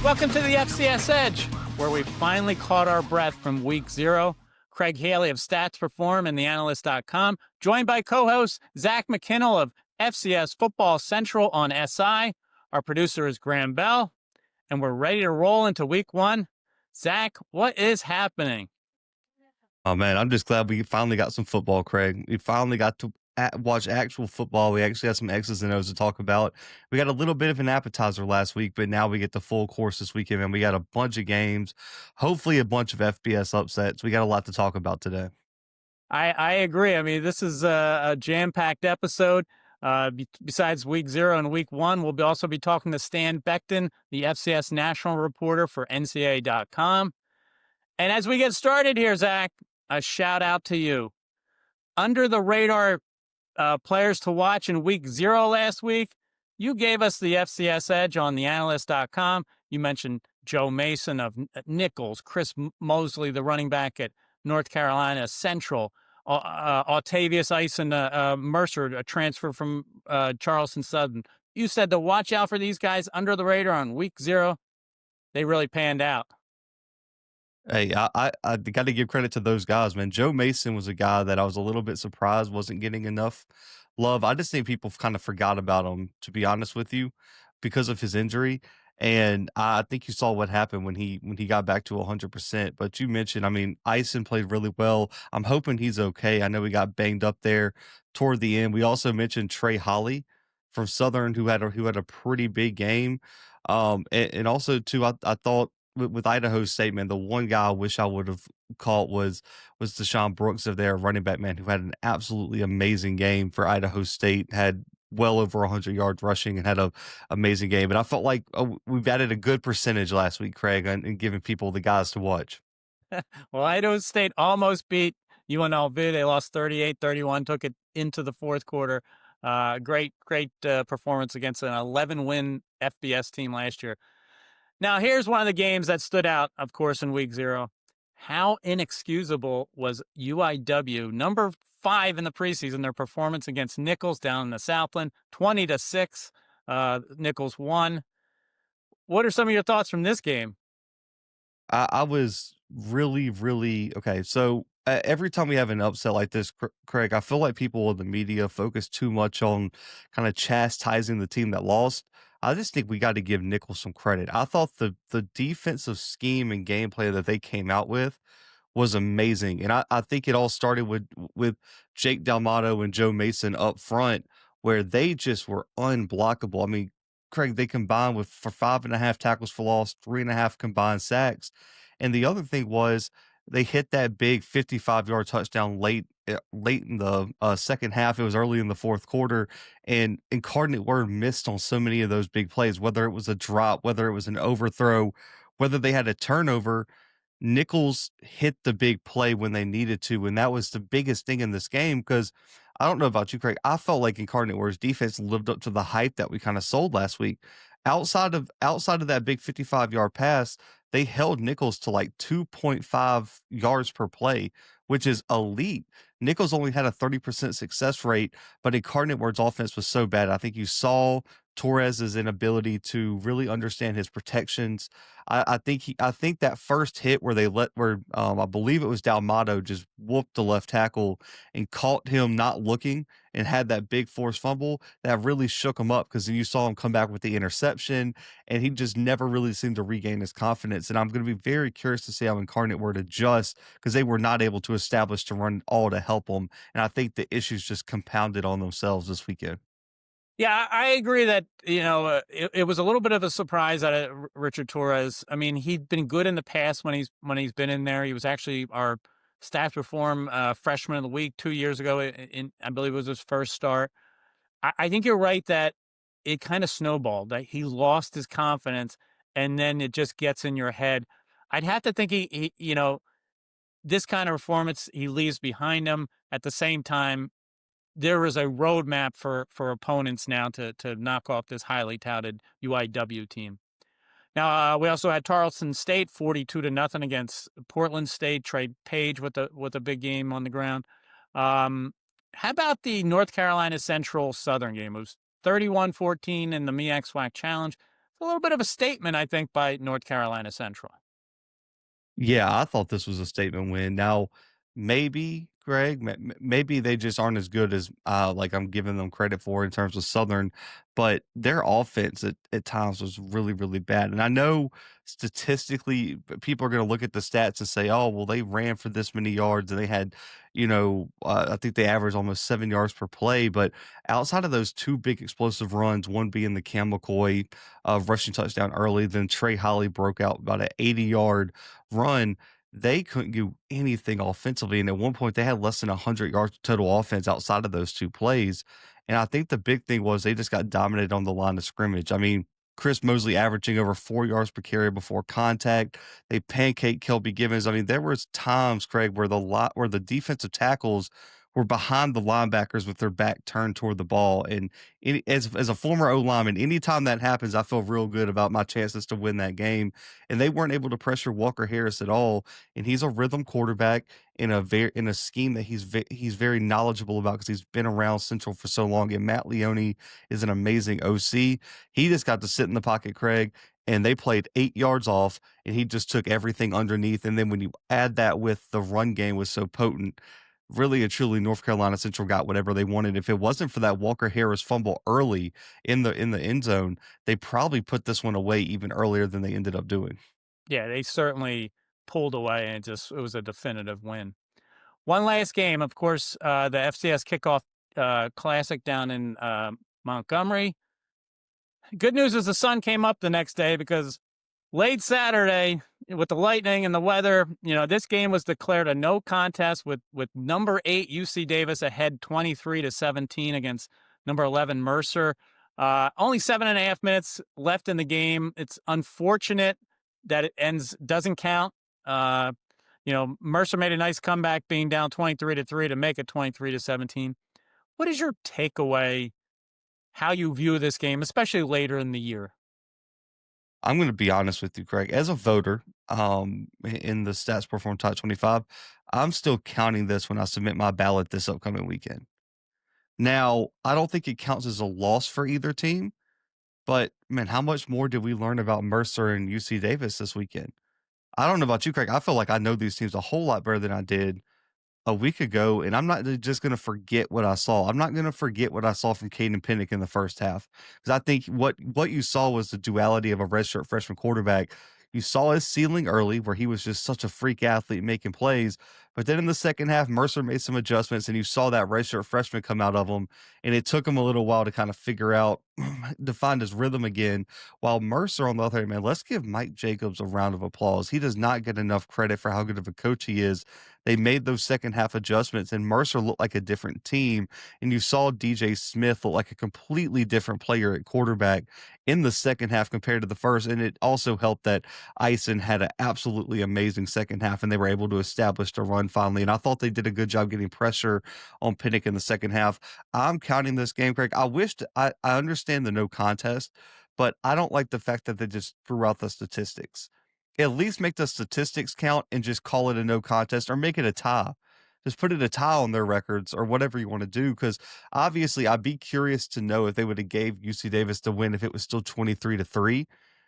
Welcome to the FCS Edge, where we finally caught our breath from week 0. Craig Haley of Stats Perform and theanalyst.com, joined by co-host Zach McKinnell of FCS Football Central on SI. Our producer is Graham Bell, and we're ready to roll into week 1. Zach, what is happening? Oh, man, I'm just glad we finally got some football, Craig. We finally got to watch actual football. We actually had some X's and O's to talk about. We got a little bit of an appetizer last week, but now we get the full course this weekend, and we got a bunch of games, hopefully a bunch of FBS upsets. We got a lot to talk about today. I agree. I mean, this is a jam-packed episode. Besides week 0 and week 1, we'll also be talking to Stan Becton, the FCS national reporter for NCAA.com. And as we get started here, Zach, a shout out to you. Under the radar players to watch in week 0 last week, you gave us the FCS Edge on theanalyst.com. You mentioned Joe Mason of Nichols, Chris Mosley, the running back at North Carolina Central, Octavius Eisen Mercer, a transfer from Charleston Southern. You said to watch out for these guys under the radar on week 0. They really panned out. Hey, I got to give credit to those guys, man. Joe Mason was a guy that I was a little bit surprised wasn't getting enough love. I just think people kind of forgot about him, to be honest with you, because of his injury. And I think you saw what happened when he got back to 100%. But you mentioned, I mean, Ison played really well. I'm hoping he's okay. I know he got banged up there toward the end. We also mentioned Trey Holly from Southern, who had a pretty big game. And also too, I thought with Idaho State, man, the one guy I wish I would have caught was Deshaun Brooks of their running back, man, who had an absolutely amazing game for Idaho State, had well over 100 yards rushing and had an amazing game. And I felt like we've added a good percentage last week, Craig, and giving people the guys to watch. Well, Idaho State almost beat UNLV. They lost 38-31, took it into the fourth quarter. Great performance against an 11-win FBS team last year. Now, here's one of the games that stood out, of course, in week 0. How inexcusable was UIW, number 5 in the preseason, their performance against Nichols down in the Southland, 20-6. Nichols won. What are some of your thoughts from this game? I was really okay. So every time we have an upset like this, Craig, I feel like people in the media focus too much on kind of chastising the team that lost. I just think we got to give Nichols some credit. I thought the defensive scheme and gameplay that they came out with was amazing. And I think it all started with Jake Delmato and Joe Mason up front, where they just were unblockable. I mean, Craig, they combined for 5.5 tackles for loss, 3.5 combined sacks. And the other thing was they hit that big 55-yard touchdown late in the second half. It was early in the fourth quarter, and Incarnate Word missed on so many of those big plays, whether it was a drop, whether it was an overthrow, whether they had a turnover. Nichols hit the big play when they needed to, and that was the biggest thing in this game because I don't know about you, Craig. I felt like Incarnate Word's defense lived up to the hype that we kind of sold last week. Outside of that big 55-yard pass, they held Nichols to like 2.5 yards per play, which is elite. Nichols only had a 30% success rate, but Incarnate Word's offense was so bad. I think you saw Torres's inability to really understand his protections. I think that first hit where I believe it was Dalmato just whooped the left tackle and caught him not looking and had that big forced fumble that really shook him up because you saw him come back with the interception and he just never really seemed to regain his confidence. And I'm going to be very curious to see how Incarnate Word adjust because they were not able to establish to run all to help them. And I think the issues just compounded on themselves this weekend. Yeah, I agree that, it was a little bit of a surprise out of Richard Torres. I mean, he'd been good in the past when he's been in there. He was actually our Stats Perform freshman of the week 2 years ago. I believe it was his first start. I think you're right that it kind of snowballed, that he lost his confidence and then it just gets in your head. I'd have to think he this kind of performance he leaves behind him. At the same time, there is a roadmap for opponents now to knock off this highly touted UIW team. Now, we also had Tarleton State 42-0 against Portland State. Trey Page with a big game on the ground. How about the North Carolina Central Southern game? It was 31-14 in the MEAC SWAC Challenge. a little bit of a statement, I think, by North Carolina Central. Yeah, I thought this was a statement win. Now, maybe, Greg, maybe they just aren't as good as like I'm giving them credit for in terms of Southern, but their offense at times was really, really bad. And I know statistically, people are going to look at the stats and say, "Oh, well, they ran for this many yards and they had, I think they averaged almost 7 yards per play." But outside of those two big explosive runs, one being the Cam McCoy rushing touchdown early, then Trey Holly broke out about an 80-yard run, they couldn't do anything offensively. And at one point, they had less than 100 yards total offense outside of those two plays. And I think the big thing was they just got dominated on the line of scrimmage. I mean, Chris Mosley averaging over 4 yards per carry before contact. They pancake Kelby Givens. I mean, there was times, Craig, where the defensive tackles were behind the linebackers with their back turned toward the ball. And as a former O lineman, anytime that happens, I feel real good about my chances to win that game. And they weren't able to pressure Walker Harris at all. And he's a rhythm quarterback in a scheme that he's very knowledgeable about because he's been around Central for so long. And Matt Leone is an amazing OC. He just got to sit in the pocket, Craig, and they played 8 yards off, and he just took everything underneath. And then when you add that with the run game was so potent, really and truly North Carolina Central got whatever they wanted. If it wasn't for that Walker Harris fumble early in the end zone, they probably put this one away even earlier than they ended up doing. Yeah, they certainly pulled away, and it was a definitive win. One last game, of course, the FCS Kickoff Classic down in Montgomery. Good news is the sun came up the next day because late Saturday, with the lightning and the weather, this game was declared a no contest with number 8 UC Davis ahead 23-17 against number 11 Mercer. Only 7.5 minutes left in the game. It's unfortunate that it doesn't count. Mercer made a nice comeback being down 23-3 to make it 23-17. What is your takeaway, how you view this game, especially later in the year? I'm going to be honest with you, Craig. As a voter, in the Stats Perform Top 25, I'm still counting this when I submit my ballot this upcoming weekend. Now, I don't think it counts as a loss for either team, but man, how much more did we learn about Mercer and UC Davis this weekend? I don't know about you, Craig. I feel like I know these teams a whole lot better than I did a week ago, and I'm not just going to forget what I saw. I'm not going to forget what I saw from Caden Pennick in the first half because I think what you saw was the duality of a redshirt freshman quarterback. You saw his ceiling early, where he was just such a freak athlete making plays. But then in the second half, Mercer made some adjustments, and you saw that redshirt freshman come out of him, and it took him a little while to kind of figure out, to find his rhythm again. While Mercer, on the other hand, man, let's give Mike Jacobs a round of applause. He does not get enough credit for how good of a coach he is. They made those second half adjustments, and Mercer looked like a different team. And you saw DJ Smith look like a completely different player at quarterback in the second half compared to the first. And it also helped that Ison had an absolutely amazing second half, and they were able to establish the run finally. And I thought they did a good job getting pressure on Pinnock in the second half. I'm counting this game, Craig. I understand the no contest, but I don't like the fact that they just threw out the statistics. At least make the statistics count and just call it a no contest or make it a tie. Just put it a tie on their records or whatever you want to do. Because obviously, I'd be curious to know if they would have gave UC Davis the win if it was still 23-3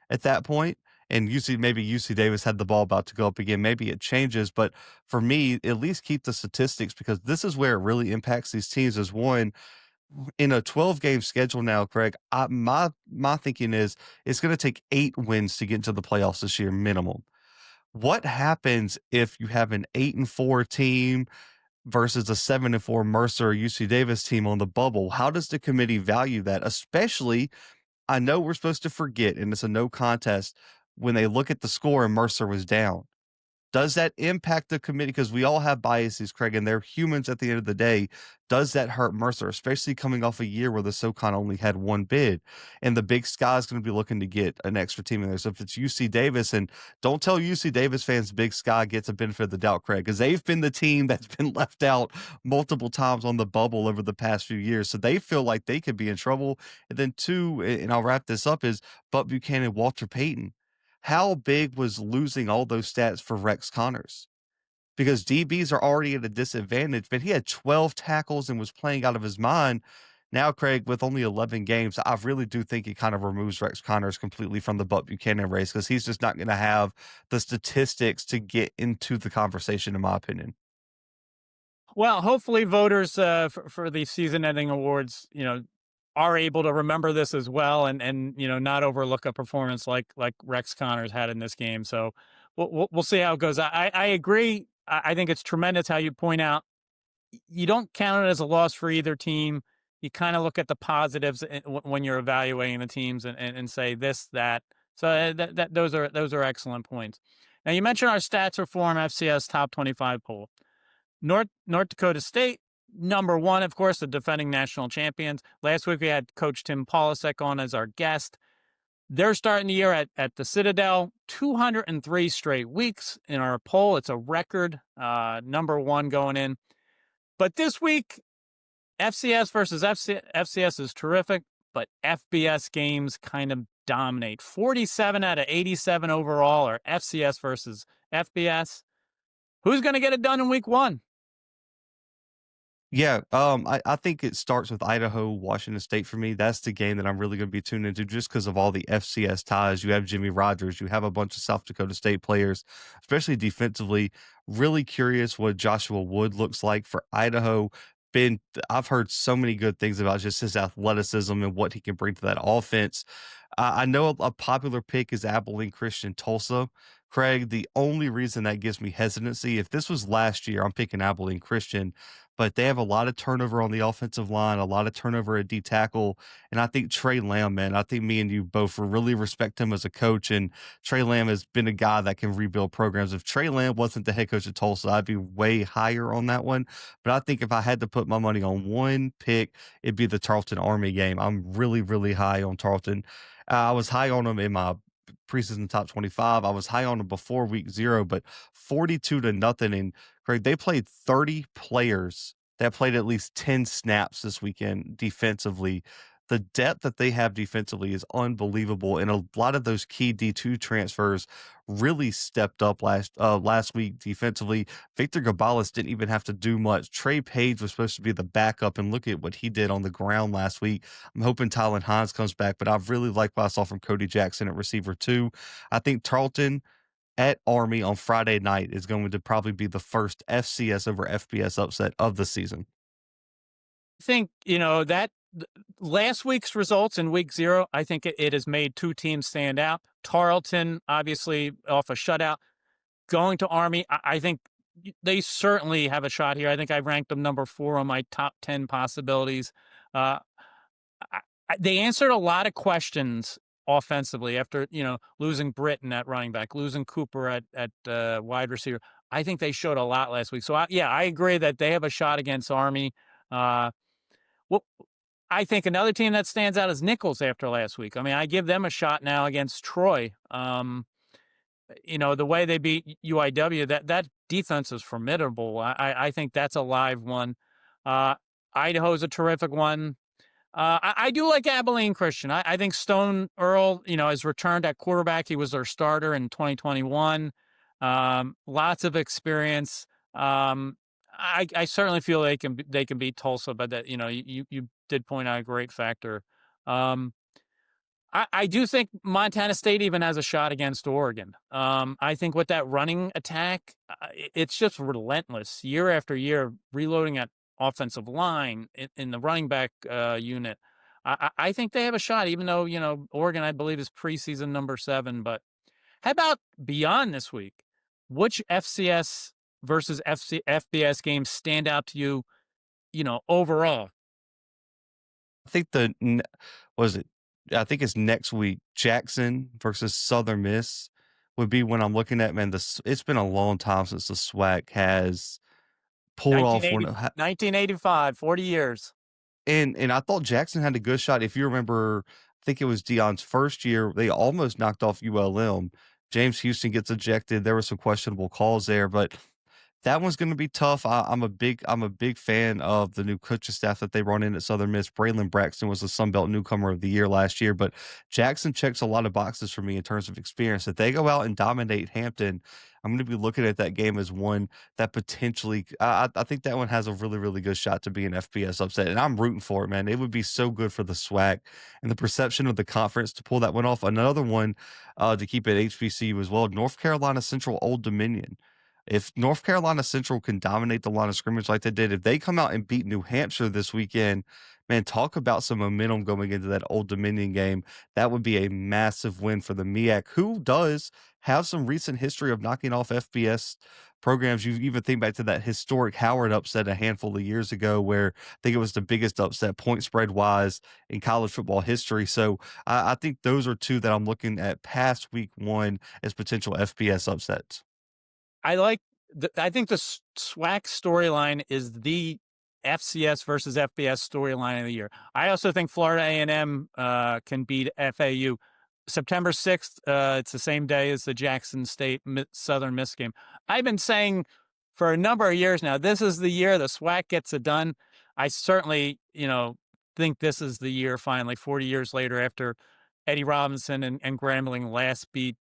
at that point. And maybe UC Davis had the ball about to go up again. Maybe it changes. But for me, at least keep the statistics because this is where it really impacts these teams. Is one, in a 12-game schedule now, Craig, my thinking is it's going to take 8 wins to get into the playoffs this year minimum. What happens if you have an 8-4 team versus a 7-4 Mercer or UC Davis team on the bubble? How does the committee value that? Especially, I know we're supposed to forget, and it's a no contest, when they look at the score and Mercer was down. Does that impact the committee? Because we all have biases, Craig, and they're humans at the end of the day. Does that hurt Mercer, especially coming off a year where the SoCon only had one bid? And the Big Sky is going to be looking to get an extra team in there. So if it's UC Davis, and don't tell UC Davis fans Big Sky gets a benefit of the doubt, Craig, because they've been the team that's been left out multiple times on the bubble over the past few years. So they feel like they could be in trouble. And then two, and I'll wrap this up, is Buchanan, Walter Payton. How big was losing all those stats for Rex Connors? Because DBs are already at a disadvantage, but he had 12 tackles and was playing out of his mind. Now, Craig, with only 11 games, I really do think it kind of removes Rex Connors completely from the Buck Buchanan race because he's just not going to have the statistics to get into the conversation, in my opinion. Well, hopefully voters for the season-ending awards, are able to remember this as well, and not overlook a performance like Rex Connors had in this game. So we'll see how it goes. I agree. I think it's tremendous how you point out you don't count it as a loss for either team. You kind of look at the positives when you're evaluating the teams and say this, that. So those are excellent points. Now you mentioned our stats reform FCS top 25 poll. North Dakota State, number one, of course, the defending national champions. Last week we had Coach Tim Polasek on as our guest. They're starting the year at the Citadel, 203 straight weeks in our poll. It's a record, number one going in. But this week, FCS versus FCS is terrific, but FBS games kind of dominate. 47 out of 87 overall are FCS versus FBS. Who's going to get it done in week one? Yeah, I think it starts with Idaho, Washington State for me. That's the game that I'm really going to be tuned into just because of all the FCS ties. You have Jimmy Rogers, you have a bunch of South Dakota State players, especially defensively. Really curious what Joshua Wood looks like for Idaho. I've heard so many good things about just his athleticism and what he can bring to that offense. I know a popular pick is Abilene Christian Tulsa. Craig, the only reason that gives me hesitancy, if this was last year, I'm picking Abilene Christian, but they have a lot of turnover on the offensive line, a lot of turnover at D tackle. And I think Trey Lamb, man, I think me and you both really respect him as a coach. And Trey Lamb has been a guy that can rebuild programs. If Trey Lamb wasn't the head coach of Tulsa, I'd be way higher on that one. But I think if I had to put my money on one pick, it'd be the Tarleton Army game. I'm really, really high on Tarleton. I was high on them in my preseason top 25. I was high on them before week 0, but 42-0. And Craig, they played 30 players that played at least 10 snaps this weekend defensively. The depth that they have defensively is unbelievable, and a lot of those key D2 transfers really stepped up last week defensively. Victor Gabalis didn't even have to do much. Trey Page was supposed to be the backup, and look at what he did on the ground last week. I'm hoping Tylen Hines comes back, but I've really liked what I saw from Cody Jackson at receiver 2. I think Tarleton at Army on Friday night is going to probably be the first FCS over FBS upset of the season. I think, that last week's results in week 0, I think it has made two teams stand out. Tarleton, obviously, off a shutout. Going to Army, I think they certainly have a shot here. I think I ranked them number 4 on my top 10 possibilities. Uh, they answered a lot of questions offensively after, losing Britton at running back, losing Cooper at wide receiver. I think they showed a lot last week. So, I agree that they have a shot against Army. Well, I think another team that stands out is Nichols after last week. I mean, I give them a shot now against Troy. The way they beat UIW, that defense is formidable. I think that's a live one. Idaho's a terrific one. I do like Abilene Christian. I think Stone Earl, has returned at quarterback. He was their starter in 2021. Lots of experience. I certainly feel they can beat Tulsa, but that you did point out a great factor. I do think Montana State even has a shot against Oregon. I think with that running attack, it's just relentless year after year, reloading at offensive line in the running back unit. I think they have a shot, even though, Oregon, I believe, is preseason number 7. But how about beyond this week? Which FCS versus FBS games stand out to you, overall? I think was it? I think it's next week. Jackson versus Southern Miss would be when I'm looking at, man. It's been a long time since the SWAC has pulled off 1985, 40 years. And I thought Jackson had a good shot. If you remember, I think it was Dion's first year. They almost knocked off ULM. James Houston gets ejected. There were some questionable calls there, but That one's gonna be tough. I'm a big fan of the new coaching staff that they run in at Southern Miss. Braylon Braxton was the Sun Belt Newcomer of the Year last year, but Jackson checks a lot of boxes for me in terms of experience. If they go out and dominate Hampton, I'm gonna be looking at that game as one that potentially I think that one has a really, really good shot to be an FBS upset, and I'm rooting for it, man. It would be so good for the SWAC and the perception of the conference to pull that one off. Another one to keep at HBCU as well, North Carolina Central Old Dominion. If North Carolina Central can dominate the line of scrimmage like they did, if they come out and beat New Hampshire this weekend, man, talk about some momentum going into that Old Dominion game. That would be a massive win for the MEAC, who does have some recent history of knocking off FBS programs. You even think back to that historic Howard upset a handful of years ago, where I think it was the biggest upset point spread wise in college football history. So I think those are two that I'm looking at past week one as potential FBS upsets. I like I think the SWAC storyline is the FCS versus FBS storyline of the year. I also think Florida A&M can beat FAU. September 6th, it's the same day as the Jackson State Southern Miss game. I've been saying for a number of years now, this is the year the SWAC gets it done. I certainly, think this is the year finally, 40 years later, after Eddie Robinson and Grambling last beat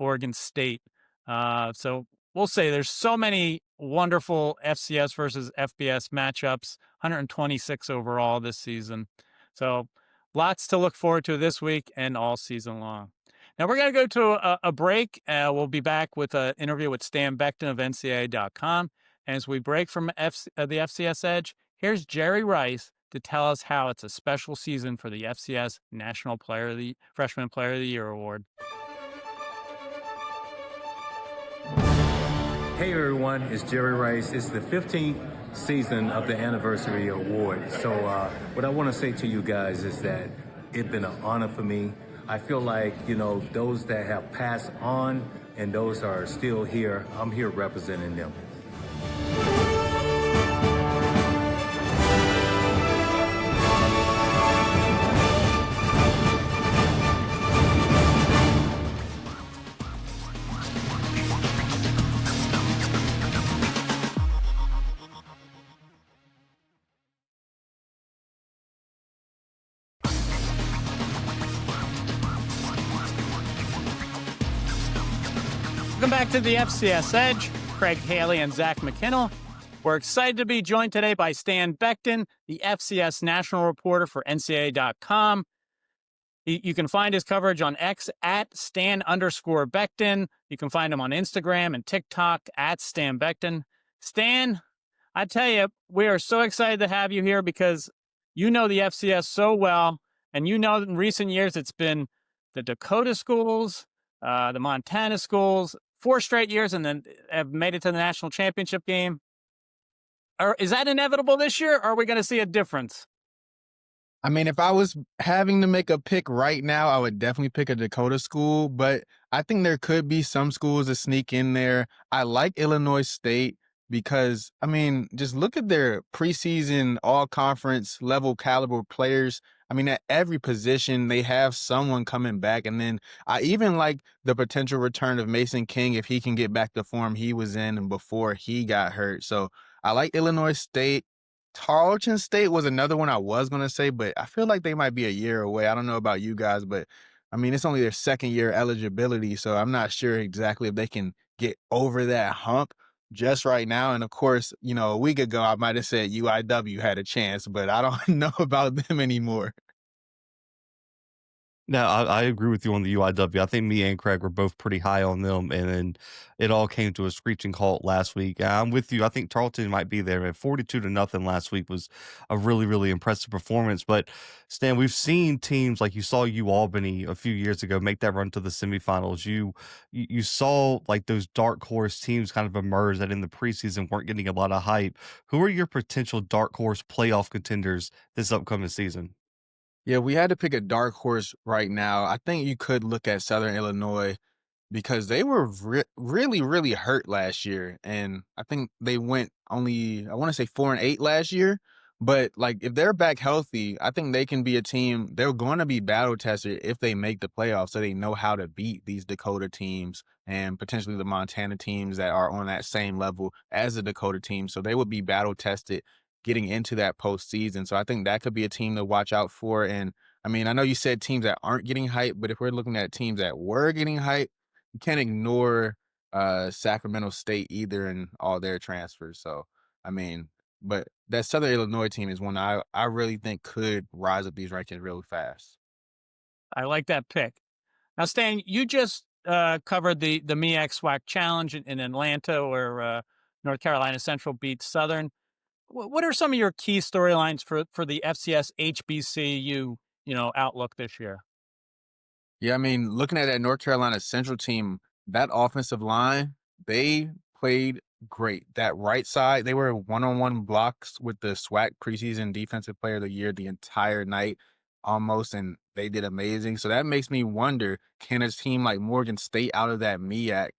Oregon State. So we'll say there's so many wonderful FCS versus FBS matchups, 126 overall this season. So lots to look forward to this week and all season long. Now we're going to go to a break. We'll be back with an interview with Stan Becton of NCAA.com. And as we break from the FCS Edge, here's Jerry Rice to tell us how it's a special season for the FCS National Freshman Player of the Year Award. Hey everyone, it's Jerry Rice. It's the 15th season of the Anniversary Award. So what I want to say to you guys is that it's been an honor for me. I feel like, those that have passed on and those that are still here, I'm here representing them. Welcome back to the FCS Edge. Craig Haley and Zach McKinnell. We're excited to be joined today by Stan Becton, the FCS national reporter for NCAA.com. You can find his coverage on X at Stan_Becton. You can find him on Instagram and TikTok at Stan Becton. Stan, I tell you, we are so excited to have you here because you know the FCS so well, and you know that in recent years it's been the Dakota schools, the Montana schools, 4 straight years, and then have made it to the national championship game. Is that inevitable this year, or are we going to see a difference? I mean, if I was having to make a pick right now, I would definitely pick a Dakota school, but I think there could be some schools that sneak in there. I like Illinois State because, I mean, just look at their preseason all-conference level caliber players. I mean, at every position, they have someone coming back. And then I even like the potential return of Mason King if he can get back to form he was in and before he got hurt. So I like Illinois State. Tarleton State was another one I was going to say, but I feel like they might be a year away. I don't know about you guys, but I mean, it's only their second year eligibility. So I'm not sure exactly if they can get over that hump just right now. And of course, a week ago, I might have said UIW had a chance, but I don't know about them anymore. No, I agree with you on the UIW. I think me and Craig were both pretty high on them, and then it all came to a screeching halt last week. I'm with you. I think Tarleton might be there. At 42-0 last week was a really, really impressive performance. But Stan, we've seen teams like you saw Albany a few years ago make that run to the semifinals. You saw like those dark horse teams kind of emerge that in the preseason weren't getting a lot of hype. Who are your potential dark horse playoff contenders this upcoming season? Yeah, we had to pick a dark horse right now. I think you could look at Southern Illinois because they were really, really hurt last year. And I think they went only, I want to say 4-8 last year, But like if they're back healthy, I think they can be a team. They're going to be battle tested if they make the playoffs, so they know how to beat these Dakota teams and potentially the Montana teams that are on that same level as the Dakota team. So they would be battle tested getting into that postseason. So I think that could be a team to watch out for. And I mean, I know you said teams that aren't getting hype, but if we're looking at teams that were getting hype, you can't ignore Sacramento State either and all their transfers. So I mean, but that Southern Illinois team is one I really think could rise up these rankings really fast. I like that pick. Now, Stan, you just covered the MEAC SWAC Challenge in Atlanta, where North Carolina Central beat Southern. What are some of your key storylines for the FCS HBCU outlook this year? Yeah, I mean, looking at that North Carolina Central team, that offensive line, they played great. That right side, they were one-on-one blocks with the SWAC preseason defensive player of the year the entire night almost, and they did amazing. So that makes me wonder, can a team like Morgan State out of that MEAC,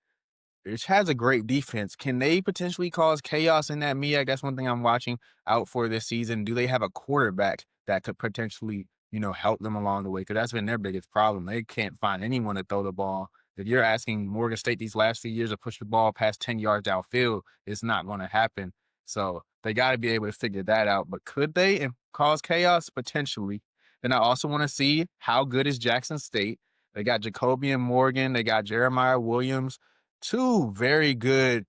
which has a great defense, can they potentially cause chaos in that MEAC? That's one thing I'm watching out for this season. Do they have a quarterback that could potentially, help them along the way? Because that's been their biggest problem. They can't find anyone to throw the ball. If you're asking Morgan State these last few years to push the ball past 10 yards downfield, it's not going to happen. So they got to be able to figure that out. But could they and cause chaos? Potentially. Then I also want to see how good is Jackson State. They got Jacobian Morgan. They got Jeremiah Williams. Two very good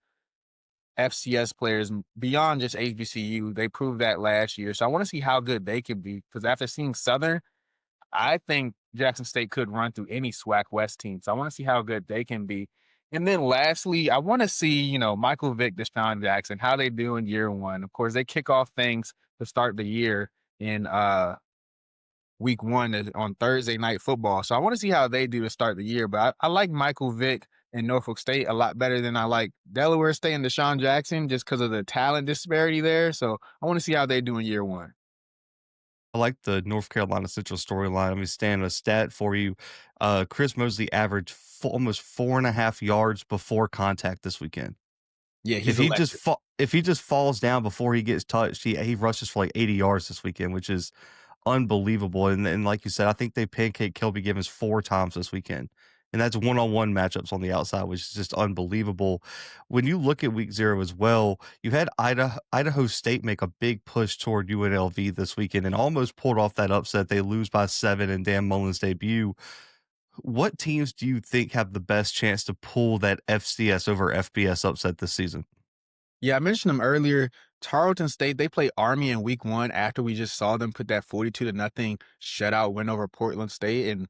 FCS players beyond just HBCU. They proved that last year. So I want to see how good they can be because after seeing Southern, I think Jackson State could run through any SWAC West team. So I want to see how good they can be. And then lastly, I want to see, Michael Vick, Deshaun Jackson, how they do in year one. Of course, they kick off things to start the year in week one on Thursday Night Football. So I want to see how they do to start the year. But I like Michael Vick and Norfolk State a lot better than I like Delaware State and Deshaun Jackson just because of the talent disparity there. So I want to see how they do in year one. I like the North Carolina Central storyline. Let me stand a stat for you. Chris Mosley averaged almost 4.5 yards before contact this weekend. Yeah, If he's he electric. if he just falls down before he gets touched, he rushes for like 80 yards this weekend, which is unbelievable. And like you said, I think they pancaked Kelby Givens 4 times this weekend. And that's one-on-one matchups on the outside, which is just unbelievable. When you look at week 0 as well, you had Idaho State make a big push toward UNLV this weekend and almost pulled off that upset. They lose by 7 in Dan Mullen's debut. What teams do you think have the best chance to pull that FCS over FBS upset this season? Yeah, I mentioned them earlier. Tarleton State, they play Army in week one after we just saw them put that 42-0 shutout win over Portland State. And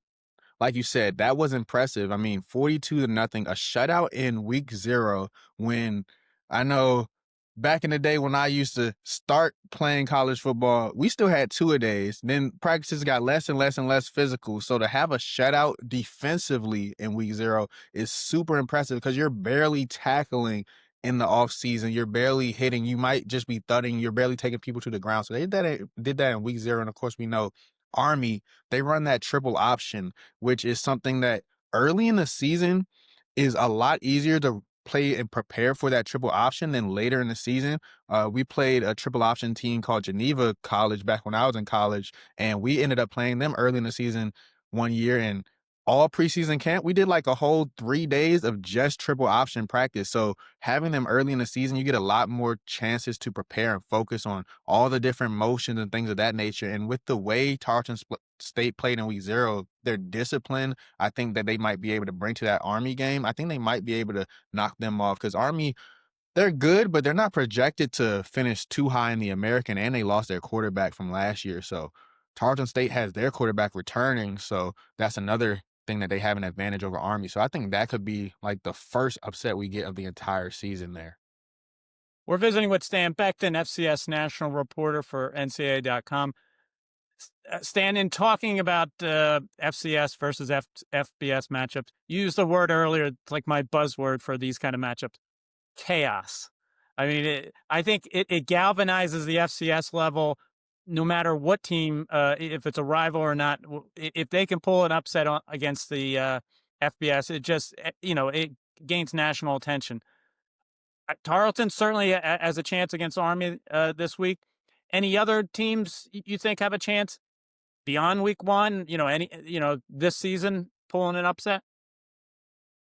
like you said, that was impressive. I mean, 42-0, a shutout in week 0 when I know back in the day when I used to start playing college football, we still had two-a-days. Then practices got less and less and less physical. So to have a shutout defensively in week 0 is super impressive because you're barely tackling in the offseason. You're barely hitting. You might just be thudding. You're barely taking people to the ground. So they did that in week 0. And of course, we know Army, they run that triple option, which is something that early in the season is a lot easier to play and prepare for that triple option than later in the season. We played a triple option team called Geneva College back when I was in college, and we ended up playing them early in the season one year. And all preseason camp, we did like a whole 3 days of just triple option practice. So having them early in the season, you get a lot more chances to prepare and focus on all the different motions and things of that nature. And with the way Tarleton State played in week 0, their discipline, I think that they might be able to bring to that Army game. I think they might be able to knock them off because Army, they're good, but they're not projected to finish too high in the American, and they lost their quarterback from last year. So Tarleton State has their quarterback returning, so that's another thing that they have an advantage over Army. So I think that could be like the first upset we get of the entire season there. We're visiting with Stan Becton, FCS national reporter for NCAA.com. Stan, in talking about FCS versus FBS matchups, you used the word earlier, it's like my buzzword for these kind of matchups, chaos. I mean, I think it galvanizes the FCS level no matter what team, if it's a rival or not. If they can pull an upset against the FBS, it just, it gains national attention. Tarleton certainly has a chance against Army this week. Any other teams you think have a chance beyond week one? This season pulling an upset?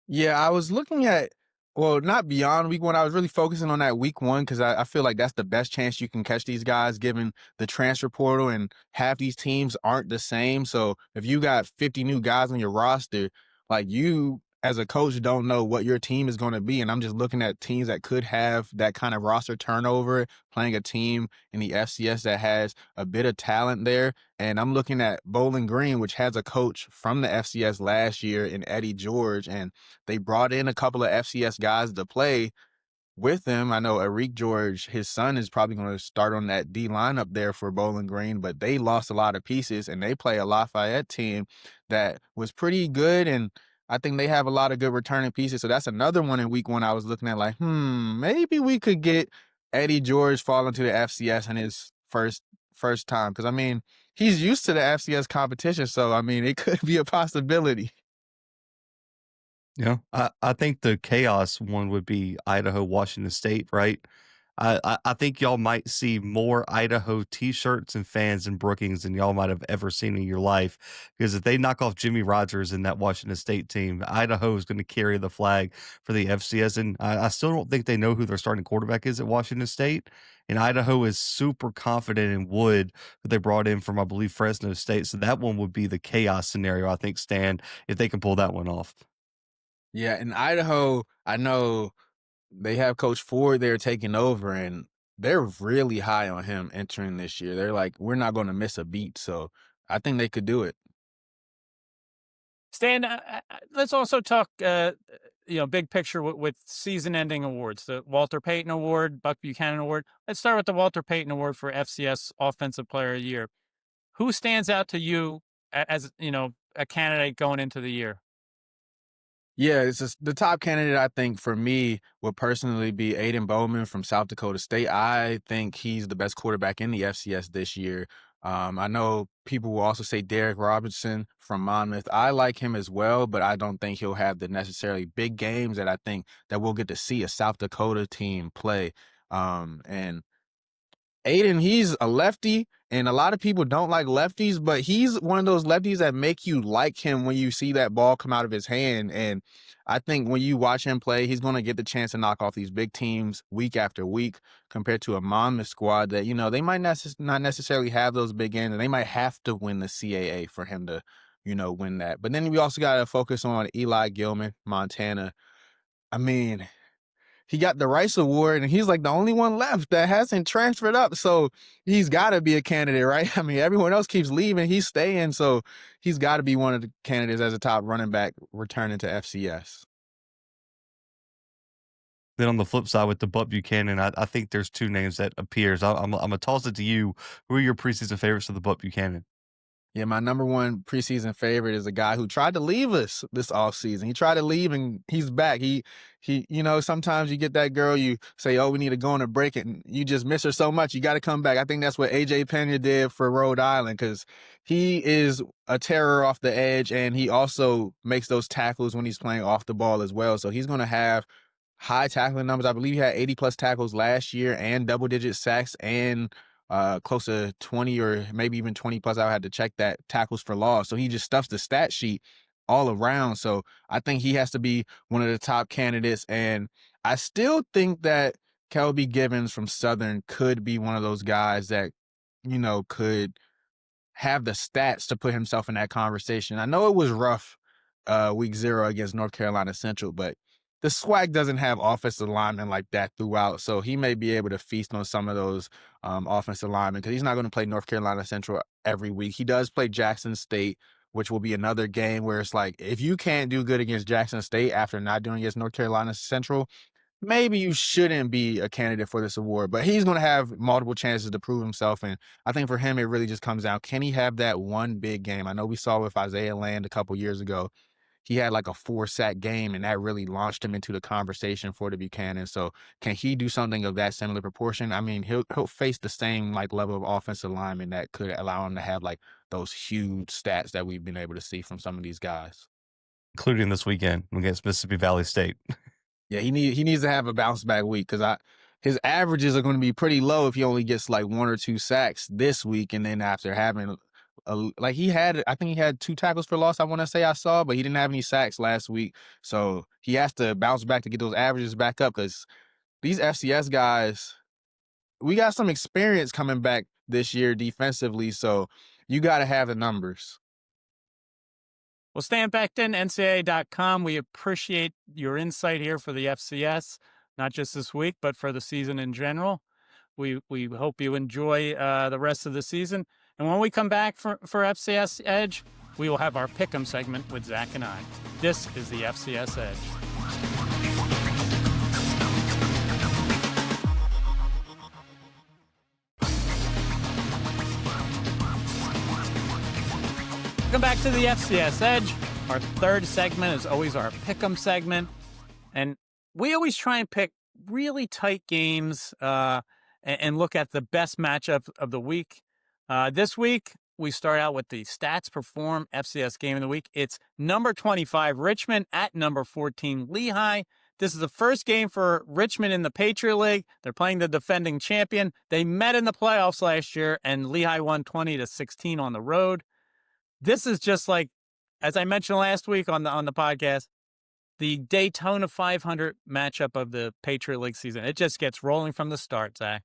Yeah, I was looking at, well, not beyond week one. I was really focusing on that week one because I feel like that's the best chance you can catch these guys given the transfer portal, and half these teams aren't the same. So if you got 50 new guys on your roster, like, you as a coach don't know what your team is going to be. And I'm just looking at teams that could have that kind of roster turnover, playing a team in the FCS that has a bit of talent there. And I'm looking at Bowling Green, which has a coach from the FCS last year in Eddie George, and they brought in a couple of FCS guys to play with him. I know Eric George, his son, is probably going to start on that D line up there for Bowling Green, but they lost a lot of pieces, and they play a Lafayette team that was pretty good, and I think they have a lot of good returning pieces. So that's another one in week one I was looking at like, maybe we could get Eddie George fall into the FCS in his first time. Because, I mean, he's used to the FCS competition, so, I mean, it could be a possibility. Yeah, I think the chaos one would be Idaho, Washington State, right? I think y'all might see more Idaho T-shirts and fans in Brookings than y'all might have ever seen in your life. Because if they knock off Jimmy Rogers in that Washington State team, Idaho is going to carry the flag for the FCS. And I still don't think they know who their starting quarterback is at Washington State. And Idaho is super confident in Wood, who they brought in from, I believe, Fresno State. So that one would be the chaos scenario, I think, Stan, if they can pull that one off. Yeah, in Idaho, I know they have Coach Ford there taking over, and they're really high on him entering this year. They're like, we're not going to miss a beat. So I think they could do it. Stan, let's also talk, big picture with season-ending awards. The Walter Payton Award, Buck Buchanan Award. Let's start with the Walter Payton Award for FCS Offensive Player of the Year. Who stands out to you as a candidate going into the year? Yeah, it's just the top candidate, I think, for me would personally be Aiden Bowman from South Dakota State. I think he's the best quarterback in the FCS this year. I know people will also say Derek Robinson from Monmouth. I like him as well, but I don't think he'll have the necessarily big games that I think that we'll get to see a South Dakota team play. And Aiden, he's a lefty, and a lot of people don't like lefties, but he's one of those lefties that make you like him when you see that ball come out of his hand. And I think when you watch him play, he's going to get the chance to knock off these big teams week after week compared to a Monmouth squad that, they might not necessarily have those big games, and they might have to win the CAA for him to, win that. But then we also got to focus on Eli Gilman, Montana. I mean, he got the Rice Award, and he's like the only one left that hasn't transferred up. So he's got to be a candidate, right? I mean, everyone else keeps leaving. He's staying. So he's got to be one of the candidates as a top running back returning to FCS. Then on the flip side with the Buck Buchanan, I think there's two names that appears. I'm going to toss it to you. Who are your preseason favorites for the Buck Buchanan? Yeah, my number one preseason favorite is a guy who tried to leave us this offseason. He tried to leave, and he's back. He, sometimes you get that girl, you say, oh, we need to go on a break, and you just miss her so much. You got to come back. I think that's what AJ Pena did for Rhode Island, because he is a terror off the edge, and he also makes those tackles when he's playing off the ball as well. So he's going to have high tackling numbers. I believe he had 80-plus tackles last year and double-digit sacks and close to 20 or maybe even 20 plus. I had to check that, tackles for loss. So he just stuffs the stat sheet all around. So I think he has to be one of the top candidates. And I still think that Kelby Givens from Southern could be one of those guys that, could have the stats to put himself in that conversation. I know it was rough week 0 against North Carolina Central, but the SWAC doesn't have offensive linemen like that throughout, so he may be able to feast on some of those offensive linemen, because he's not going to play North Carolina Central every week. He does play Jackson State, which will be another game where it's like, if you can't do good against Jackson State after not doing against North Carolina Central, maybe you shouldn't be a candidate for this award. But he's going to have multiple chances to prove himself, and I think for him it really just comes down, can he have that one big game? I know we saw with Isaiah Land a couple years ago. He had like a 4-sack game, and that really launched him into the conversation for the Buchanan. So can he do something of that similar proportion? I mean, he'll face the same like level of offensive lineman that could allow him to have like those huge stats that we've been able to see from some of these guys, Including this weekend against Mississippi Valley State. Yeah, he needs to have a bounce back week, because his averages are going to be pretty low if he only gets like 1 or 2 sacks this week. And then after having I think he had 2 tackles for loss, I want to say I saw, but he didn't have any sacks last week. So he has to bounce back to get those averages back up, because these FCS guys, we got some experience coming back this year defensively. So you got to have the numbers. Well, Stan Becton, NCAA.com. We appreciate your insight here for the FCS, not just this week, but for the season in general. We hope you enjoy the rest of the season. And when we come back for FCS Edge, we will have our Pick 'em segment with Zach and I. This is the FCS Edge. Welcome back to the FCS Edge. Our third segment is always our Pick 'em segment. And we always try and pick really tight games and look at the best matchup of the week. This week, we start out with the Stats Perform FCS Game of the Week. It's number 25, Richmond, at number 14, Lehigh. This is the first game for Richmond in the Patriot League. They're playing the defending champion. They met in the playoffs last year, and Lehigh won 20-16 on the road. This is just like, as I mentioned last week on the podcast, the Daytona 500 matchup of the Patriot League season. It just gets rolling from the start, Zach.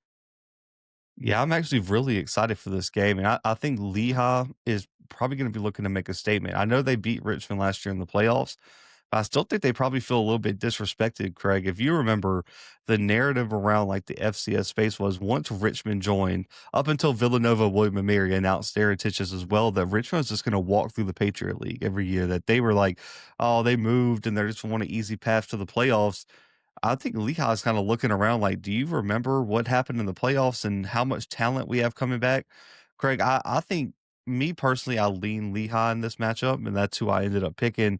Yeah, I'm actually really excited for this game, and I think Lehigh is probably going to be looking to make a statement. I know they beat Richmond last year in the playoffs, but I still think they probably feel a little bit disrespected, Craig. If you remember, the narrative around like the FCS space was once Richmond joined, up until Villanova, William and Mary announced their intentions as well, that Richmond was just going to walk through the Patriot League every year, that they were like, oh, they moved and they just want an easy path to the playoffs. I think Lehigh's kind of looking around like, do you remember what happened in the playoffs and how much talent we have coming back? Craig, I think, me personally, I lean Lehigh in this matchup, and that's who I ended up picking.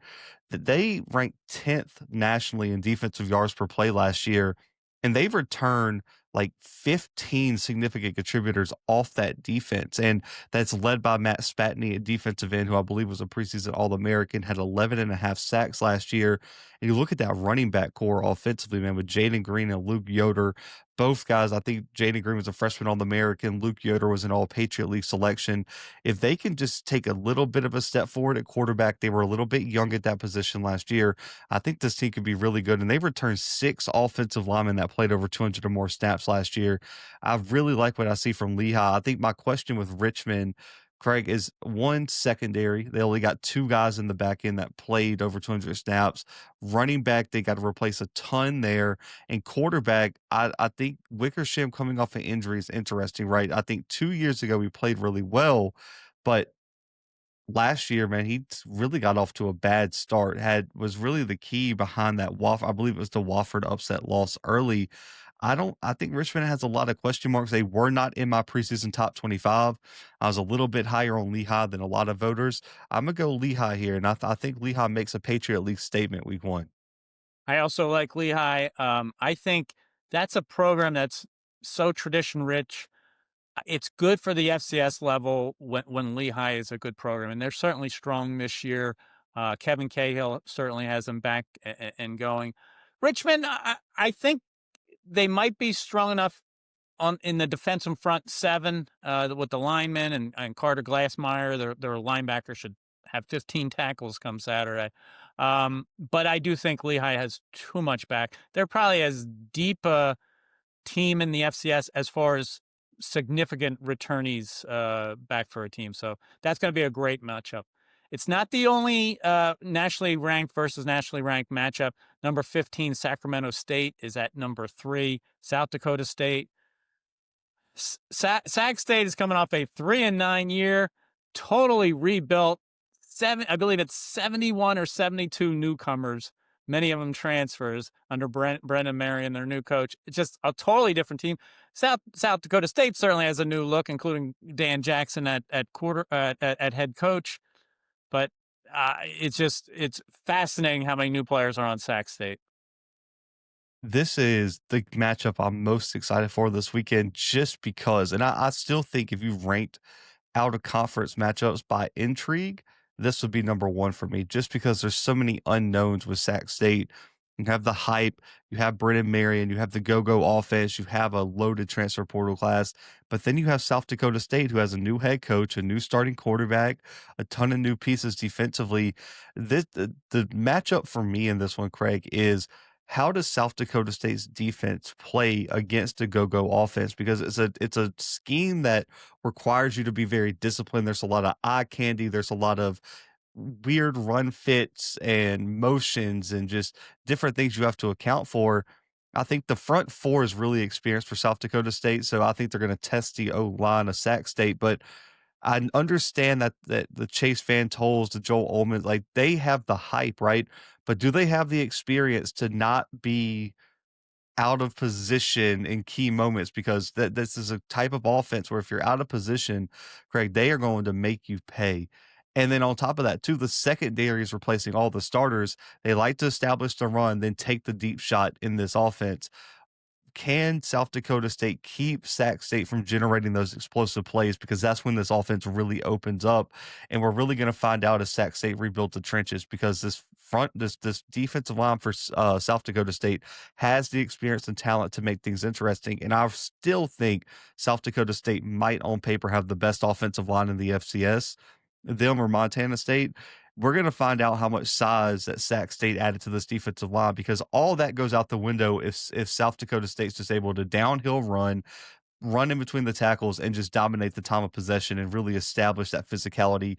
That they ranked 10th nationally in defensive yards per play last year, and they've returned like 15 significant contributors off that defense. And that's led by Matt Spatney at defensive end, who I believe was a preseason All-American, had 11.5 sacks last year. And you look at that running back core offensively, man, with Jaden Green and Luke Yoder. Both guys, I think Jaden Green was a freshman All-American. Luke Yoder was an All-Patriot League selection. If they can just take a little bit of a step forward at quarterback, they were a little bit young at that position last year. I think this team could be really good. And they returned 6 offensive linemen that played over 200 or more snaps last year. I really like what I see from Lehigh. I think my question with Richmond, Craig, is one, secondary. They only got 2 guys in the back end that played over 200 snaps. Running back, they got to replace a ton there. And quarterback, I think Wickersham coming off an injury is interesting, right? I think 2 years ago, he played really well, but last year, man, he really got off to a bad start. Was really the key behind that I believe it was the Wofford upset loss early. I think Richmond has a lot of question marks. They were not in my preseason top 25. I was a little bit higher on Lehigh than a lot of voters. I'm going to go Lehigh here, and I think Lehigh makes a Patriot League statement week 1. I also like Lehigh. I think that's a program that's so tradition rich. It's good for the FCS level when Lehigh is a good program, and they're certainly strong this year. Kevin Cahill certainly has them back and going. Richmond, I think they might be strong enough in the defensive front 7 with the linemen and Carter Glassmeyer. Their linebacker should have 15 tackles come Saturday. But I do think Lehigh has too much back. They're probably as deep a team in the FCS as far as significant returnees back for a team. So that's going to be a great matchup. It's not the only nationally ranked versus nationally ranked matchup. Number 15, Sacramento State, is at number 3. South Dakota State. Sac State is coming off a 3-9 year, totally rebuilt. I believe it's 71 or 72 newcomers, many of them transfers under Brendan Marion, their new coach. It's just a totally different team. South Dakota State certainly has a new look, including Dan Jackson at head coach. But it's fascinating how many new players are on Sac State. This is the matchup I'm most excited for this weekend, just because, and I still think if you ranked out of conference matchups by intrigue, this would be number 1 for me, just because there's so many unknowns with Sac State. You have the hype, you have Brennan Marion, you have the go-go offense, you have a loaded transfer portal class, but then you have South Dakota State who has a new head coach, a new starting quarterback, a ton of new pieces defensively. The matchup for me in this one, Craig, is how does South Dakota State's defense play against a go-go offense? Because it's a scheme that requires you to be very disciplined. There's a lot of eye candy. There's a lot of weird run fits and motions and just different things you have to account for. I think the front four is really experienced for South Dakota State, so I think they're going to test the O line of Sac State. But I understand that the Chase Van Tolls, the Joel Ullman, like they have the hype, right? But do they have the experience to not be out of position in key moments? Because this is a type of offense where if you're out of position, Craig, they are going to make you pay. And then on top of that, too, the secondary is replacing all the starters. They like to establish the run, then take the deep shot in this offense. Can South Dakota State keep Sac State from generating those explosive plays? Because that's when this offense really opens up, and we're really going to find out as Sac State rebuilt the trenches. Because this defensive line for South Dakota State has the experience and talent to make things interesting. And I still think South Dakota State might, on paper, have the best offensive line in the FCS. Them or Montana State. We're going to find out how much size that Sac State added to this defensive line, because all that goes out the window if South Dakota State's just able to downhill run in between the tackles and just dominate the time of possession and really establish that physicality,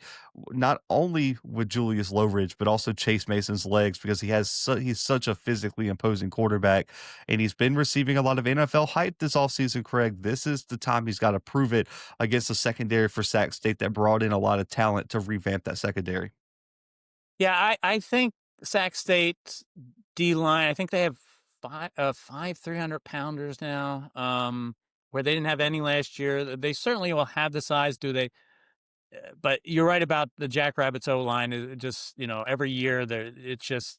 not only with Julius Lowridge, but also Chase Mason's legs, because he's such a physically imposing quarterback, and he's been receiving a lot of NFL hype this offseason, Craig. This is the time he's got to prove it against the secondary for Sac State that brought in a lot of talent to revamp that secondary. Yeah, I think Sac State's D line. I think they have five 300-pounders now, where they didn't have any last year. They certainly will have the size. Do they? But you're right about the Jackrabbits O line. It just every year it's just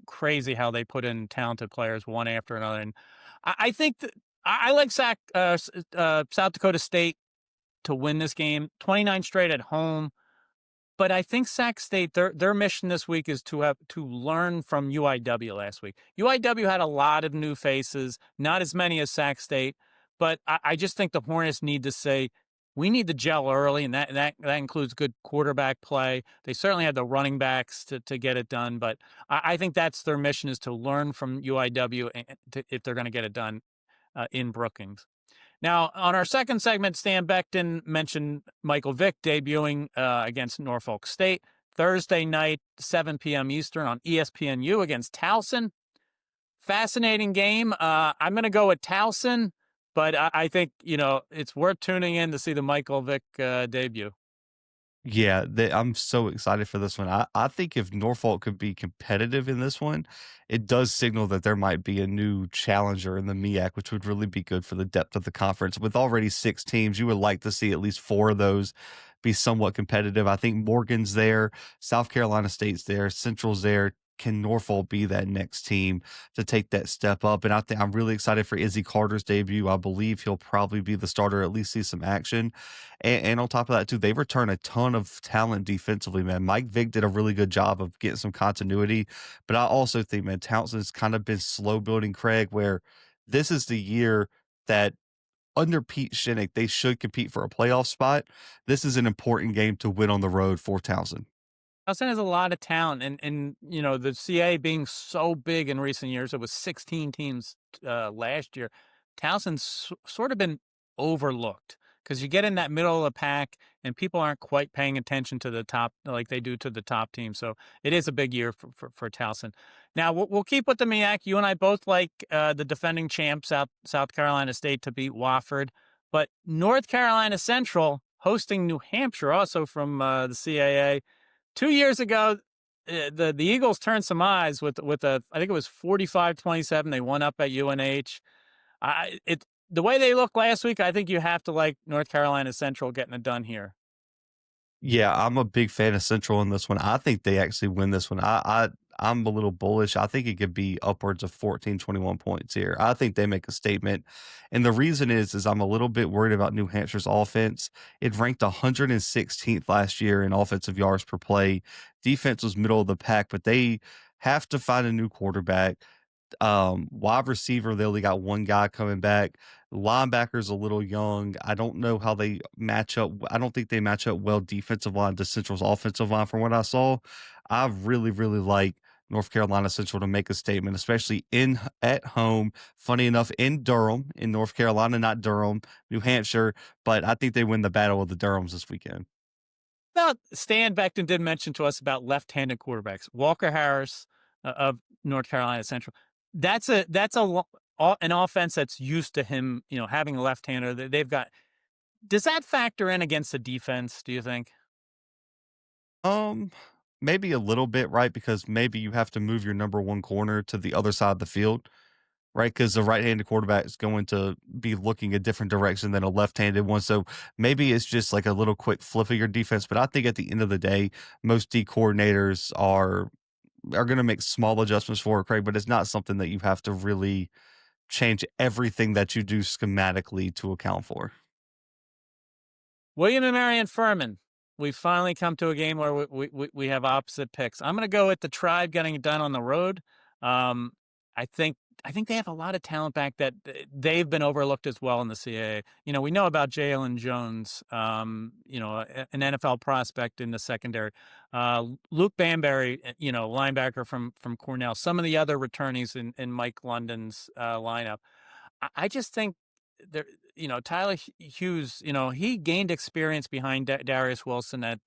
crazy how they put in talented players one after another. And I think that I like South Dakota State to win this game, 29 straight at home. But I think Sac State, their mission this week is to learn from UIW last week. UIW had a lot of new faces, not as many as Sac State, but I just think the Hornets need to say, we need to gel early, and that includes good quarterback play. They certainly had the running backs to get it done, but I think that's their mission, is to learn from UIW if they're going to get it done in Brookings. Now, on our second segment, Stan Becton mentioned Michael Vick debuting against Norfolk State Thursday night, 7 p.m. Eastern on ESPNU against Towson. Fascinating game. I'm going to go with Towson, but I think, it's worth tuning in to see the Michael Vick debut. Yeah, I'm so excited for this one. I think if Norfolk could be competitive in this one, it does signal that there might be a new challenger in the MEAC, which would really be good for the depth of the conference. With already 6 teams, you would like to see at least 4 of those be somewhat competitive. I think Morgan's there, South Carolina State's there, Central's there. Can Norfolk be that next team to take that step up? And I think I'm really excited for Izzy Carter's debut. I believe he'll probably be the starter, at least see some action. And on top of that, too, they return a ton of talent defensively, man. Mike Vick did a really good job of getting some continuity. But I also think, man, Townsend's kind of been slow building, Craig, where this is the year that under Pete Shinnick, they should compete for a playoff spot. This is an important game to win on the road for Townsend. Towson has a lot of talent, and the CA being so big in recent years, it was 16 teams last year. Towson's sort of been overlooked because you get in that middle of the pack, and people aren't quite paying attention to the top like they do to the top team. So it is a big year for Towson. Now we'll keep with the MEAC. You and I both like the defending champ South Carolina State to beat Wofford, but North Carolina Central hosting New Hampshire, also from the CAA. 2 years ago, the Eagles turned some eyes with a, I think it was 45-27. They won up at UNH. The way they looked last week, I think you have to like North Carolina Central getting it done here. Yeah, I'm a big fan of Central in this one. I think they actually win this one. I'm a little bullish. I think it could be upwards of 14, 21 points here. I think they make a statement. And the reason is I'm a little bit worried about New Hampshire's offense. It ranked 116th last year in offensive yards per play. Defense was middle of the pack, but they have to find a new quarterback. Wide receiver, they only got one guy coming back. Linebacker's a little young. I don't know how they match up. I don't think they match up well defensive line to Central's offensive line from what I saw. I really, really like North Carolina Central to make a statement, especially in at home. Funny enough, in Durham, in North Carolina, not Durham, New Hampshire, but I think they win the battle of the Durhams this weekend. Now, Stan Becton did mention to us about left-handed quarterbacks. Walker Harris of North Carolina Central. That's an offense that's used to him, having a left-hander. They've got. Does that factor in against the defense? Do you think? Um, Maybe a little bit, right? Because maybe you have to move your number one corner to the other side of the field, right? Because the right-handed quarterback is going to be looking a different direction than a left-handed one. So maybe it's just like a little quick flip of your defense. But I think at the end of the day, most D coordinators are going to make small adjustments for it, Craig. But it's not something that you have to really change everything that you do schematically to account for. William and Marion Furman. We finally come to a game where we have opposite picks. I'm going to go with the Tribe getting it done on the road. I think they have a lot of talent back that they've been overlooked as well in the CAA. We know about Jalen Jones, an NFL prospect in the secondary. Luke Banbury, linebacker from Cornell. Some of the other returnees in Mike London's lineup. I just think there, Tyler Hughes, he gained experience behind Darius Wilson at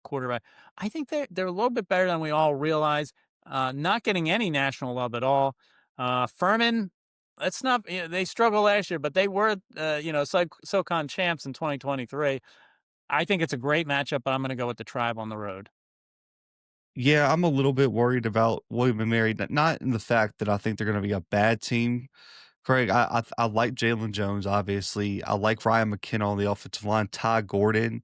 quarterback. I think they're a little bit better than we all realize. Not getting any national love at all. Furman, let's not. They struggled last year, but they were, SoCon champs in 2023. I think it's a great matchup, but I'm going to go with the Tribe on the road. Yeah, I'm a little bit worried about William and Mary, not in the fact that I think they're going to be a bad team, Craig. I like Jalen Jones, obviously. I like Ryan McKinnell on the offensive line, Ty Gordon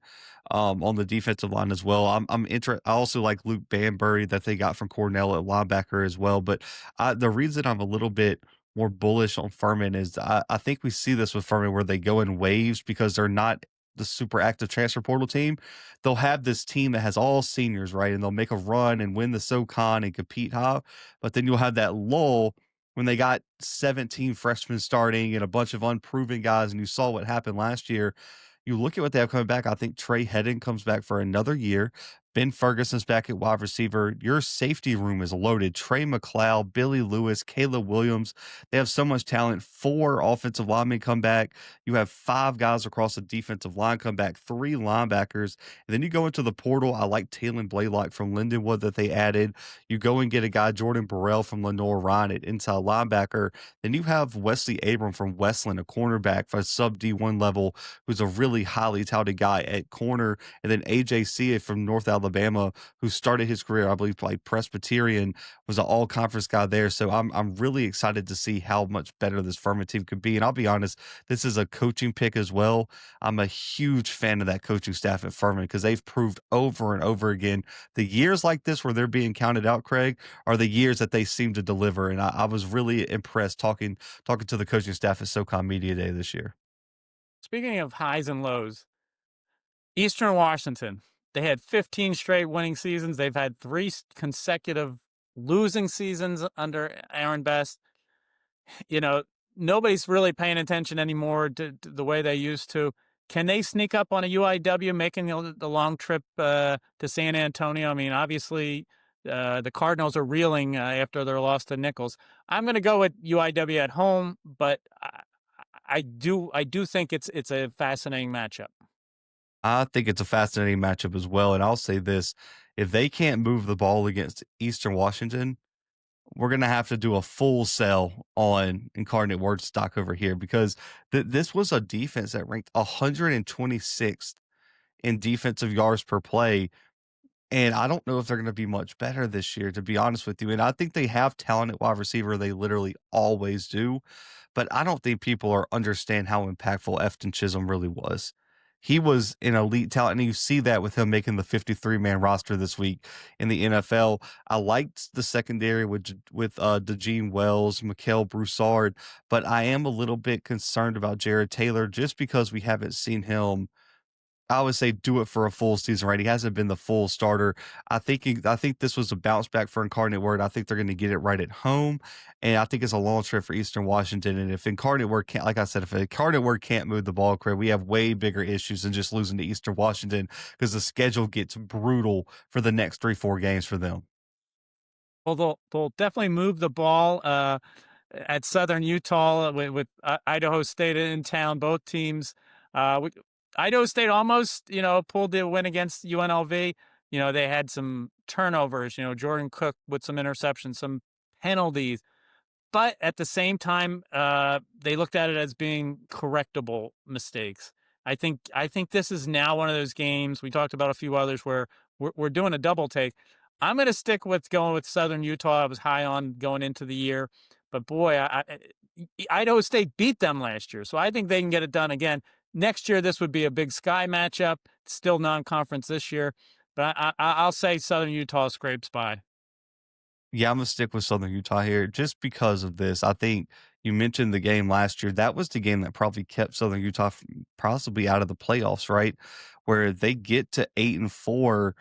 on the defensive line as well. I'm interested. I also like Luke Banbury that they got from Cornell at linebacker as well. But the reason I'm a little bit more bullish on Furman is I think we see this with Furman where they go in waves because they're not the super active transfer portal team. They'll have this team that has all seniors, right? And they'll make a run and win the SoCon and compete high. But then you'll have that lull when they got 17 freshmen starting and a bunch of unproven guys, and you saw what happened last year. You look at what they have coming back. I think Trey Hedden comes back for another year. Ben Ferguson's back at wide receiver. Your safety room is loaded. Trey McLeod, Billy Lewis, Caleb Williams. They have so much talent. 4 offensive linemen come back. You have 5 guys across the defensive line come back, 3 linebackers. And then you go into the portal. I like Taylon Blaylock from Lindenwood that they added. You go and get a guy, Jordan Burrell from Lenore Ryan at inside linebacker. Then you have Wesley Abram from Westland, a cornerback for a sub D1 level, who's a really highly touted guy at corner. And then AJ Sia from North Alabama, who started his career, I believe, like Presbyterian, was an all-conference guy there. So I'm really excited to see how much better this Furman team could be. And I'll be honest, this is a coaching pick as well. I'm a huge fan of that coaching staff at Furman because they've proved over and over again the years like this where they're being counted out, Craig, are the years that they seem to deliver. And I was really impressed talking to the coaching staff at SoCon Media Day this year. Speaking of highs and lows, Eastern Washington. They had 15 straight winning seasons. They've had 3 consecutive losing seasons under Aaron Best. Nobody's really paying attention anymore to the way they used to. Can they sneak up on a UIW, making the long trip to San Antonio? I mean, obviously, the Cardinals are reeling after their loss to Nichols. I'm going to go with UIW at home, but I do think it's a fascinating matchup. I think it's a fascinating matchup as well. And I'll say this, if they can't move the ball against Eastern Washington, we're going to have to do a full sell on Incarnate Word stock over here because this was a defense that ranked 126th in defensive yards per play. And I don't know if they're going to be much better this year, to be honest with you. And I think they have talent at wide receiver. They literally always do. But I don't think people understand how impactful Efton Chisholm really was. He was an elite talent, and you see that with him making the 53-man roster this week in the NFL. I liked the secondary with DeGene Wells, Mikael Broussard, but I am a little bit concerned about Jared Taylor just because we haven't seen him I would say do it for a full season, right? He hasn't been the full starter. I think this was a bounce back for Incarnate Word. I think they're going to get it right at home, and I think it's a long trip for Eastern Washington. And if Incarnate Word can't, like I said, if Incarnate Word can't move the ball, Craig, we have way bigger issues than just losing to Eastern Washington because the schedule gets brutal for the next 3-4 games for them. Well, they'll definitely move the ball at Southern Utah with Idaho State in town. Both teams. Idaho State almost, pulled the win against UNLV. They had some turnovers. Jordan Cook with some interceptions, some penalties. But at the same time, they looked at it as being correctable mistakes. I think this is now one of those games. We talked about a few others where we're doing a double take. I'm going to stick with going with Southern Utah. I was high on going into the year, but boy, Idaho State beat them last year, so I think they can get it done again. Next year, this would be a Big Sky matchup. Still non-conference this year, but I'll say Southern Utah scrapes by. Yeah, I'm gonna stick with Southern Utah here just because of this. I think you mentioned the game last year. That was the game that probably kept Southern Utah possibly out of the playoffs, right? Where they get to 8-4.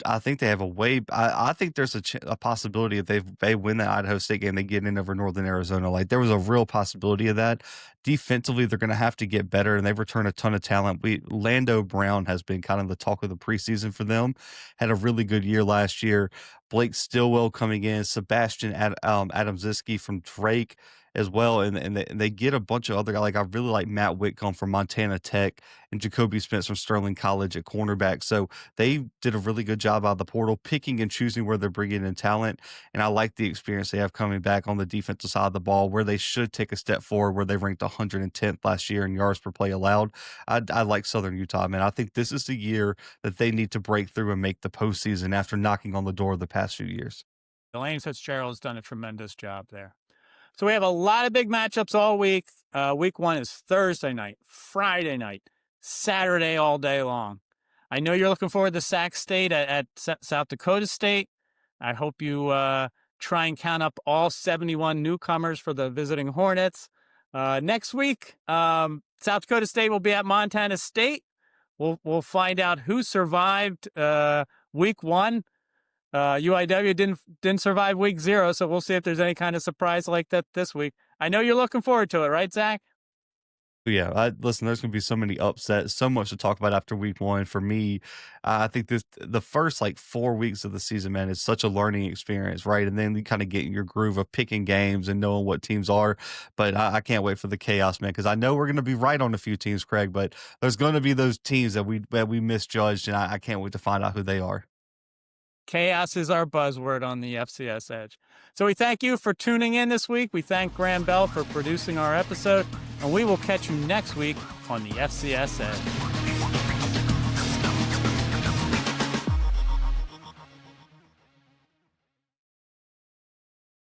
I think they have a way. I think there's a possibility if they win that Idaho State game, they get in over Northern Arizona. Like there was a real possibility of that. Defensively, they're going to have to get better, and they've returned a ton of talent. Lando Brown has been kind of the talk of the preseason for them. Had a really good year last year. Blake Stillwell coming in, Sebastian Adamczyk from Drake as well, and they get a bunch of other guys. Like I really like Matt Whitcomb from Montana Tech and Jacoby Spence from Sterling College at cornerback. So they did a really good job out of the portal, picking and choosing where they're bringing in talent. And I like the experience they have coming back on the defensive side of the ball, where they should take a step forward, where they ranked 110th last year in yards per play allowed. I like Southern Utah, man. I think this is the year that they need to break through and make the postseason after knocking on the door the past few years. Elaine Fitzgerald has done a tremendous job there. So we have a lot of big matchups all week. Week 1 is Thursday night, Friday night, Saturday all day long. I know you're looking forward to Sac State at South Dakota State. I hope you try and count up all 71 newcomers for the visiting Hornets. Next week, South Dakota State will be at Montana State. We'll find out who survived week 1. UIW didn't survive week 0, so we'll see if there's any kind of surprise like that this week. I know you're looking forward to it, right, Zach? Yeah, listen, there's going to be so many upsets, so much to talk about after week 1. For me, I think the first 4 weeks of the season, man, is such a learning experience, right? And then you kind of get in your groove of picking games and knowing what teams are. But I can't wait for the chaos, man, because I know we're going to be right on a few teams, Craig, but there's going to be those teams that we misjudged, and I can't wait to find out who they are. Chaos is our buzzword on the FCS Edge. So we thank you for tuning in this week. We thank Graham Bell for producing our episode, and we will catch you next week on the FCS Edge.